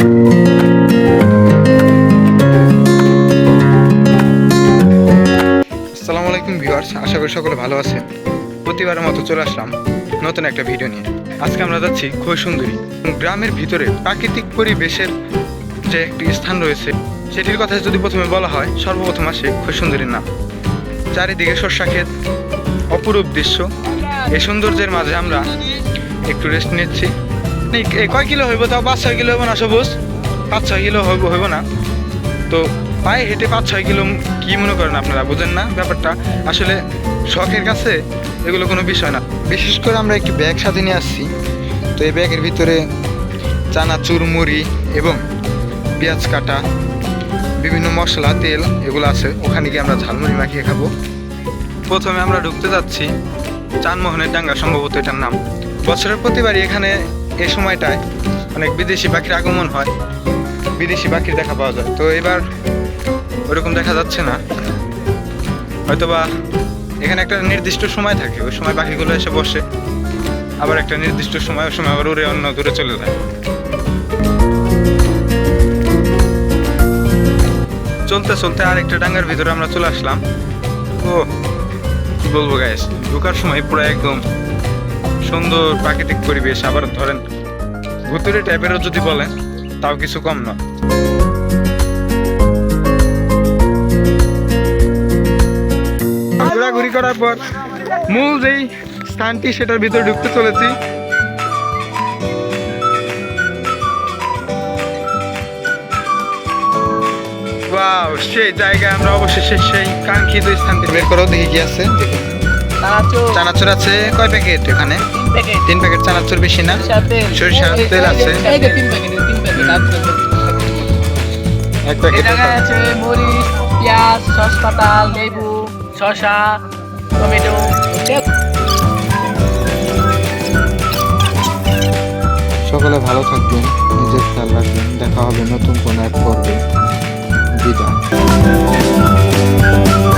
আসসালামু আলাইকুম ভিউয়ার্স, আশা করি সকলে ভালো আছেন। প্রতিবারের মতো চলে আসলাম নতুন একটা ভিডিও নিয়ে। আজকে আমরা যাচ্ছি ক্ষয়সুন্দরী। গ্রামের ভিতরে প্রাকৃতিক পরিবেশের যে একটি স্থান রয়েছে সেটির কথা যদি প্রথমে বলা হয়, সর্বপ্রথম আসে ক্ষয়সুন্দরীর নাম। চারিদিকে শস্য ক্ষেত, অপরূপ দৃশ্য। এই সৌন্দর্যের মাঝে আমরা একটু রেস্ট নিচ্ছি। কয় কিলো হইব? তাও 5-6 কিলো হইব না সবুজ? 5-6 কিলো হইব না তো পায়ে হেঁটে 5-6 কিলো কি মনে করেন আপনারা? বুঝেন না ব্যাপারটা? আসলে শখের কাছে এগুলো কোনো বিষয় না। বিশেষ করে আমরা একটি ব্যাগ সাথে নিয়ে আসছি। তো এই ব্যাগের ভিতরে চানাচুর, মুড়ি এবং পেঁয়াজ কাটা, বিভিন্ন মশলা, তেল এগুলো আছে। ওখানে গিয়ে আমরা ঝালমুড়ি মাখিয়ে খাবো। প্রথমে আমরা ঢুকতে যাচ্ছি চানমোহনের ডাঙ্গা, সম্ভবত এটার নাম। বছরের প্রতিবারই এখানে এই সময়টায় অনেক বিদেশি পাখির আগমন হয়, বিদেশি পাখির দেখা পাওয়া যায়। তো এবার ওরকম দেখা যাচ্ছে না, হয়তোবা এখানে একটা নির্দিষ্ট সময় থাকে, ওই সময় পাখিগুলো এসে বসে, আবার একটা নির্দিষ্ট সময়, ওই সময় আবার উড়ে অন্য দূরে চলে যায়। চলতে চলতে আরেকটা ডাঙ্গার ভিতরে আমরা চলে আসলাম। ও কি বলবো গাইস, ঢোকার সময় পুরো একদম সুন্দর প্রাকৃতিক পরিবেশ। আবার ধরেন ভুতুরে টাইপেরও যদি বলেন তাও কিছু কম নয়। ঘোরাঘুরি করার পর মূল যেই স্থানটি সেটার ভিতরে ঢুকতে চলেছি। ওয়াও, সেই জায়গায় আমরা অবশেষে সেই কাঙ্ক্ষিত স্থানটি বের করেও দেখি কি আছে। চানাচুর আছে কয় প্যাকেট? এখানে 3 প্যাকেট চানাচুর, বেশি না। সরিষার তেল আছে 1 প্যাকেট। আছে মরিচ, পেঁয়াজ, সস পাতা, লেবু, শসা, টমেটো। সকলে ভালো থাকবেন, নিজের খেয়াল রাখবেন। দেখা হবে নতুন